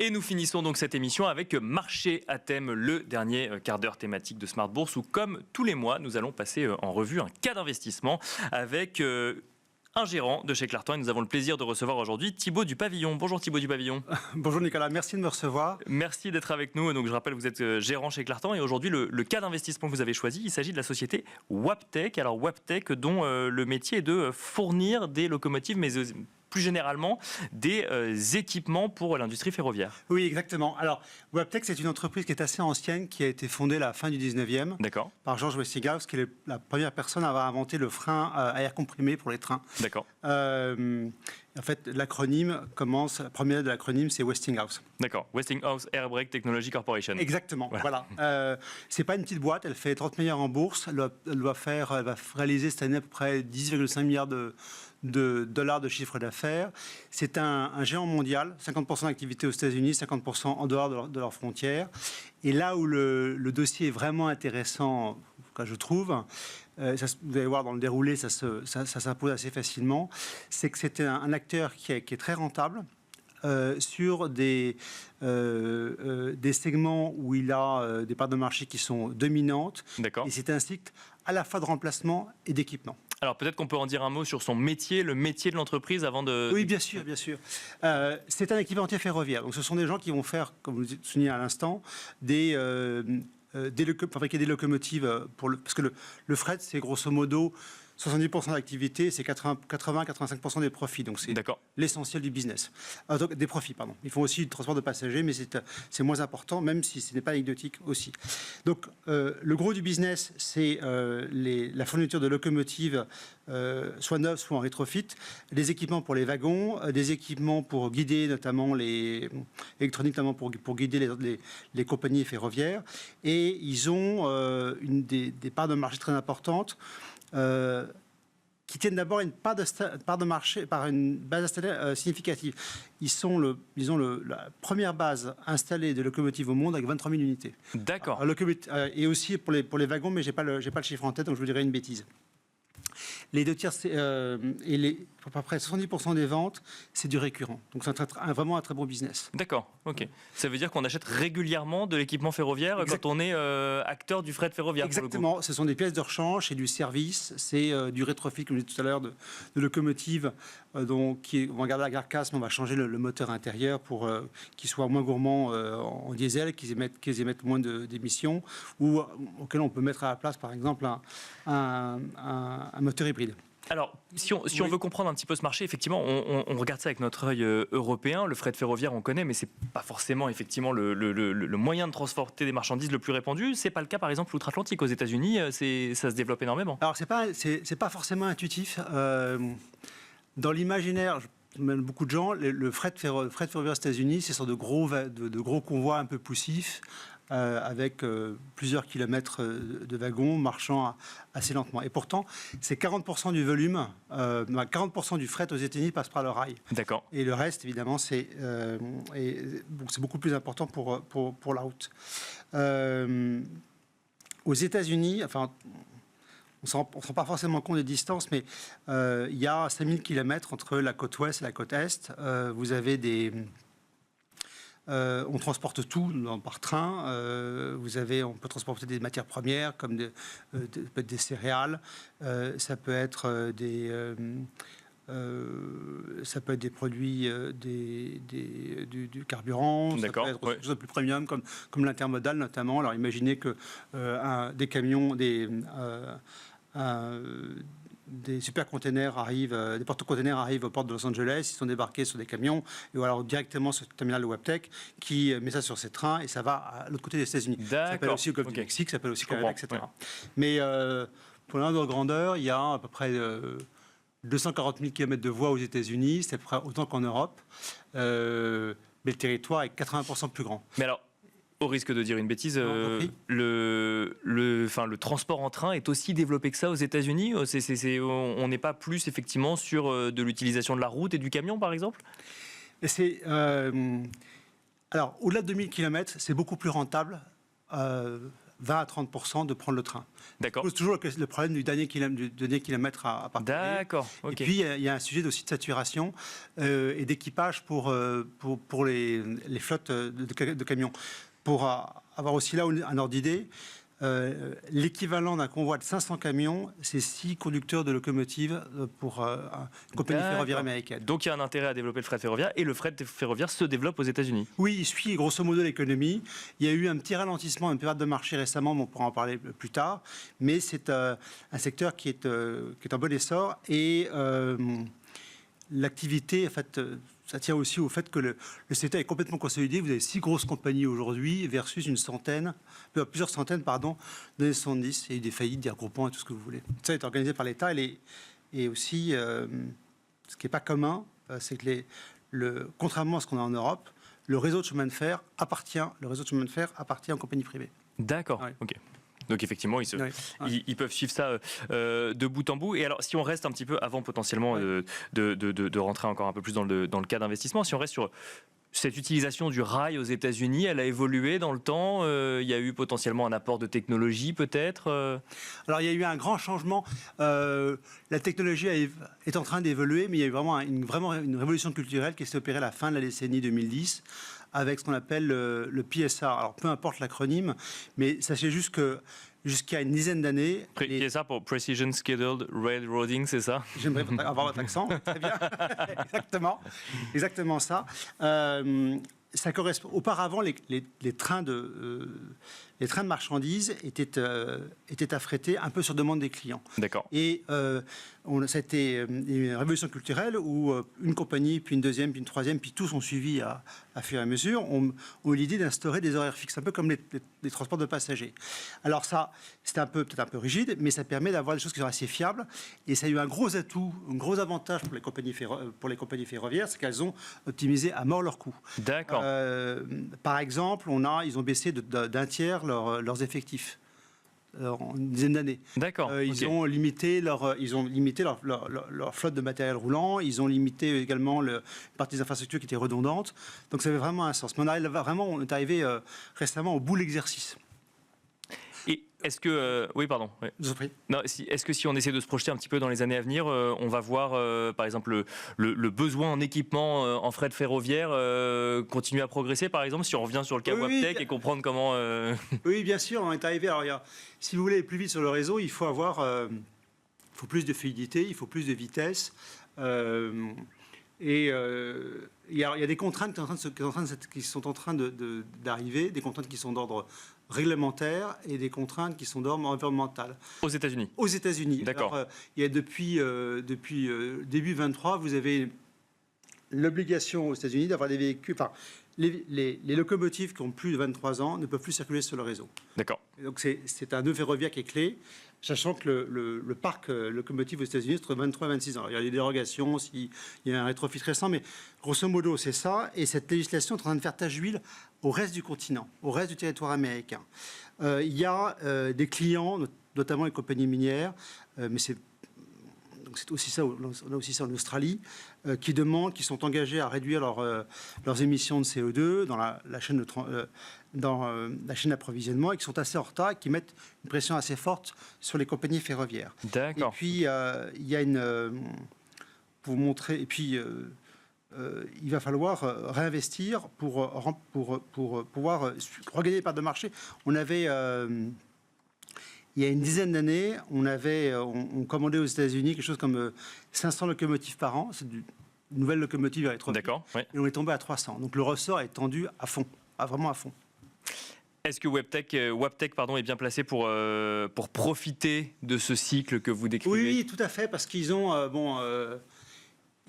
Et nous finissons donc cette émission avec Marché à thème, le dernier quart d'heure thématique de Smart Bourse, où comme tous les mois, nous allons passer en revue un cas d'investissement avec un gérant de chez Clartan. Et nous avons le plaisir de recevoir aujourd'hui Thibaut du Pavillon. Bonjour Thibaut du Pavillon. Bonjour Nicolas, merci de me recevoir. Merci d'être avec nous. Donc, je rappelle, vous êtes gérant chez Clartan et aujourd'hui, le cas d'investissement que vous avez choisi, il s'agit de la société Wabtec. Alors Wabtec, dont le métier est de fournir des locomotives, mais plus généralement des équipements pour l'industrie ferroviaire. Oui, exactement. Alors, Wabtec, c'est une entreprise qui est assez ancienne, qui a été fondée à la fin du 19e par George Westinghouse, qui est la première personne à avoir inventé le frein à air comprimé pour les trains. D'accord. En fait, l'acronyme commence, la première de l'acronyme, c'est Westinghouse. D'accord. Westinghouse Air Brake Technology Corporation. Exactement, voilà. C'est pas une petite boîte, elle fait 30 milliards en bourse, elle va réaliser cette année à peu près 10,5 milliards de dollars de chiffre d'affaires. C'est un géant mondial, 50% d'activité aux États-Unis, 50% en dehors de leurs frontières. Et là où le dossier est vraiment intéressant, je trouve, vous allez voir dans le déroulé, ça s'impose assez facilement, c'est que c'est un acteur qui est très rentable sur des segments où il a des parts de marché qui sont dominantes. D'accord. Et c'est un cycle à la fois de remplacement et d'équipement. Alors peut-être qu'on peut en dire un mot sur son métier, le métier de l'entreprise avant de... Oui, bien sûr, bien sûr. C'est un équipementier ferroviaire. Donc ce sont des gens qui vont faire, comme vous le soulignez à l'instant, fabriquer des locomotives parce que le fret, c'est grosso modo 70% d'activité, c'est 80-85% des profits. Donc c'est l'essentiel du business. Donc des profits, pardon. Ils font aussi du transport de passagers, mais c'est moins important, même si ce n'est pas anecdotique aussi. Donc le gros du business, c'est la fourniture de locomotives, soit neuves, soit en rétrofit, des équipements pour les wagons, des équipements pour guider notamment électroniques, notamment pour guider les compagnies ferroviaires. Et ils ont des parts de marché très importantes, qui tiennent d'abord à une part de marché par une base installée significative. Ils ont la première base installée de locomotives au monde avec 23 000 unités. D'accord. Et aussi pour les wagons, mais j'ai pas le chiffre en tête, donc je vous dirai une bêtise. Les deux tiers, à peu près 70% des ventes, c'est du récurrent. Donc c'est vraiment un très bon business. D'accord, ok. Ça veut dire qu'on achète régulièrement de l'équipement ferroviaire quand on est acteur du fret ferroviaire. Exactement, ce sont des pièces de rechange, c'est du service, c'est du rétrofit, comme je disais tout à l'heure, de locomotives. On va garder la carcasse, mais on va changer le moteur intérieur pour qu'il soit moins gourmand en diesel, qu'ils émettent moins d'émissions, ou auquel on peut mettre à la place, par exemple, un moteur hybride. Alors, si on veut comprendre un petit peu ce marché, effectivement, on regarde ça avec notre œil européen. Le fret ferroviaire, on connaît, mais c'est pas forcément effectivement le moyen de transporter des marchandises le plus répandu. C'est pas le cas, par exemple, outre-Atlantique. Aux États-Unis, ça se développe énormément. Alors, c'est pas forcément intuitif. Dans l'imaginaire, beaucoup de gens, le fret ferroviaire aux États-Unis, c'est sur de gros convois un peu poussifs, avec plusieurs kilomètres de wagons marchant assez lentement. Et pourtant, c'est 40% du volume, 40% du fret aux États-Unis passe par le rail. D'accord. Et le reste, évidemment, c'est beaucoup plus important pour la route. Aux États-Unis, enfin, on ne se rend pas forcément compte des distances, mais il y a 5000 km entre la côte ouest et la côte est. Vous avez on transporte tout par train. On peut transporter des matières premières comme des céréales. Ça peut être des produits, du carburant. D'accord, ça peut être des choses plus premium comme l'intermodal notamment. Alors imaginez que des camions, des super-containers des porte-containers arrivent aux portes de Los Angeles, ils sont débarqués sur des camions, et alors directement sur le terminal de Wabtec, qui met ça sur ses trains, et ça va à l'autre côté des États-Unis. Ça s'appelle aussi le Golfe du Mexique, ça s'appelle aussi Canada, etc. Ouais. Mais pour l'ordre de grandeur, il y a à peu près 240 000 km de voies aux États-Unis, c'est à peu près autant qu'en Europe, mais le territoire est 80% plus grand. Mais alors, au risque de dire une bêtise, le transport en train est aussi développé que ça aux États-Unis. On n'est pas plus effectivement sur de l'utilisation de la route et du camion, par exemple. Alors, au-delà de 2000 km, c'est beaucoup plus rentable 20 à 30% de prendre le train. D'accord. C'est toujours le problème du dernier kilomètre à parcourir. D'accord. Okay. Et puis, il y a un sujet aussi de saturation et d'équipage pour les flottes de camions. Pour avoir aussi là un ordre d'idée, l'équivalent d'un convoi de 500 camions, c'est 6 conducteurs de locomotives pour une compagnie ferroviaire américaine. Donc il y a un intérêt à développer le fret ferroviaire et le fret ferroviaire se développe aux États-Unis. Oui, il suit grosso modo l'économie. Il y a eu un petit ralentissement, une période de marché récemment, mais on pourra en parler plus tard. Mais c'est un secteur qui est en bon essor et l'activité, en fait, ça tient aussi au fait que le secteur est complètement consolidé. Vous avez 6 grosses compagnies aujourd'hui versus plusieurs centaines, dans les années 70. Il y a eu des faillites, des regroupements et tout ce que vous voulez. Ça est organisé par l'État et aussi, ce qui n'est pas commun, c'est que contrairement à ce qu'on a en Europe, le réseau de chemin de fer appartient aux compagnies privées. D'accord, ouais. Ok. Donc effectivement, ils peuvent suivre ça de bout en bout. Et alors, si on reste un petit peu, avant potentiellement de rentrer encore un peu plus dans le cas d'investissement, si on reste sur cette utilisation du rail aux États-Unis, elle a évolué dans le temps. Il y a eu potentiellement un apport de technologie peut-être Alors, il y a eu un grand changement. La technologie est en train d'évoluer, mais il y a eu vraiment une révolution culturelle qui s'est opérée à la fin de la décennie 2010 avec ce qu'on appelle le PSR. Alors, peu importe l'acronyme, mais sachez juste que jusqu'à une dizaine d'années... PSR pour Precision Scheduled Railroading, c'est ça? J'aimerais avoir votre accent. Très bien. Exactement ça. Ça correspond. Auparavant, les trains de marchandises étaient affrétés un peu sur demande des clients. D'accord. Et ça a été une révolution culturelle où une compagnie, puis une deuxième, puis une troisième, puis tous ont suivi à fur et à mesure, ont eu l'idée d'instaurer des horaires fixes, un peu comme les transports de passagers. Alors ça, c'était peut-être un peu rigide, mais ça permet d'avoir des choses qui sont assez fiables. Et ça a eu un gros atout, un gros avantage pour les compagnies ferroviaires, c'est qu'elles ont optimisé à mort leurs coûts. D'accord. Par exemple, ils ont baissé d'un tiers leurs effectifs en une dizaine d'années. D'accord. Ils ont limité leur flotte de matériel roulant. Ils ont limité également une partie des infrastructures qui étaient redondantes. Donc ça avait vraiment un sens. Mais on est arrivé récemment au bout de l'exercice. Et est-ce que... oui, pardon. Oui. Je vous en prie. Non, est-ce que si on essaie de se projeter un petit peu dans les années à venir, on va voir, par exemple, le besoin en équipement en fret ferroviaire continuer à progresser, par exemple, si on revient sur le cas Wabtec et comprendre comment... Oui, bien sûr, on est arrivé... Alors, si vous voulez aller plus vite sur le réseau, il faut plus de fluidité, il faut plus de vitesse. Il y a des contraintes qui sont en train d'arriver, des contraintes qui sont d'ordre réglementaire et des contraintes qui sont d'ordre environnemental. Aux États-Unis. Aux États-Unis. D'accord. Alors, il y a depuis début 23, vous avez l'obligation aux États-Unis d'avoir des véhicules... Enfin, les locomotives qui ont plus de 23 ans ne peuvent plus circuler sur le réseau. D'accord. Donc c'est un nœud ferroviaire qui est clé, sachant que le parc locomotive aux États-Unis c'est entre 23 et 26 ans. Alors, il y a des dérogations, s'il y a un rétrofit récent, mais grosso modo c'est ça. Et cette législation est en train de faire tache d'huile au reste du continent, au reste du territoire américain. Il y a des clients, notamment les compagnies minières, mais c'est aussi ça, on a aussi ça en Australie, qui sont engagés à réduire leurs émissions de CO2 dans la chaîne d'approvisionnement et qui sont assez en retard et qui mettent une pression assez forte sur les compagnies ferroviaires. D'accord. Et puis, il y a pour vous montrer... Et puis, il va falloir réinvestir pour pouvoir regagner des parts de marché. On avait... il y a une dizaine d'années, on commandait aux États-Unis quelque chose comme 500 locomotives par an. C'est une nouvelle locomotive à être. D'accord. Oui. Et on est tombé à 300. Donc le ressort est tendu à fond, vraiment à fond. Est-ce que Wabtec est bien placé pour profiter de ce cycle que vous décrivez? Oui, tout à fait, parce qu'ils ont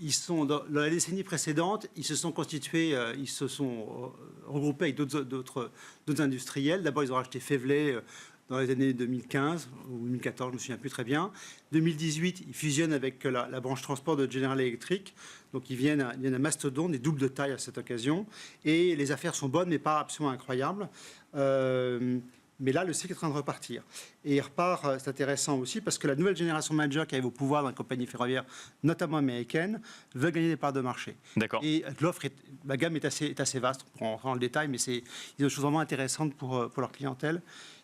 ils sont dans la décennie précédente, ils se sont constitués, ils se sont regroupés avec d'autres industriels. D'abord, ils ont racheté Fevley dans les années 2015 ou 2014, je ne me souviens plus très bien. 2018, ils fusionnent avec la branche transport de General Electric. Donc, ils viennent à mastodonte, des doubles de taille à cette occasion. Et les affaires sont bonnes, mais pas absolument incroyables. Mais là, le cycle est en train de repartir. Et il repart, c'est intéressant aussi, parce que la nouvelle génération de managers qui arrive au pouvoir dans les compagnies ferroviaires, notamment américaines, veut gagner des parts de marché. D'accord. Et la gamme est assez vaste, on rentrer dans le détail, mais il y a des choses vraiment intéressantes pour leur clientèle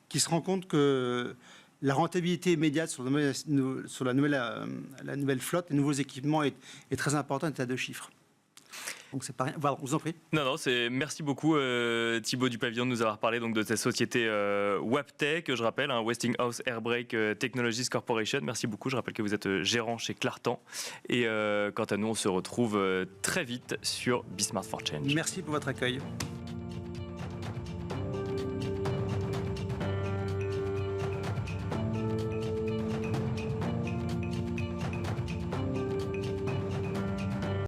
qui se rend compte que la rentabilité immédiate sur la nouvelle flotte, les nouveaux équipements est très importante à 2 chiffres. Donc c'est pas rien. Voilà, vous en prie. Non, merci beaucoup Thibaut Dupavillon de nous avoir parlé donc de cette société Waptec, je rappelle, Westinghouse Airbrake Technologies Corporation. Merci beaucoup. Je rappelle que vous êtes gérant chez Clartan. Et quant à nous, on se retrouve très vite sur Be Smart for Change. Merci pour votre accueil.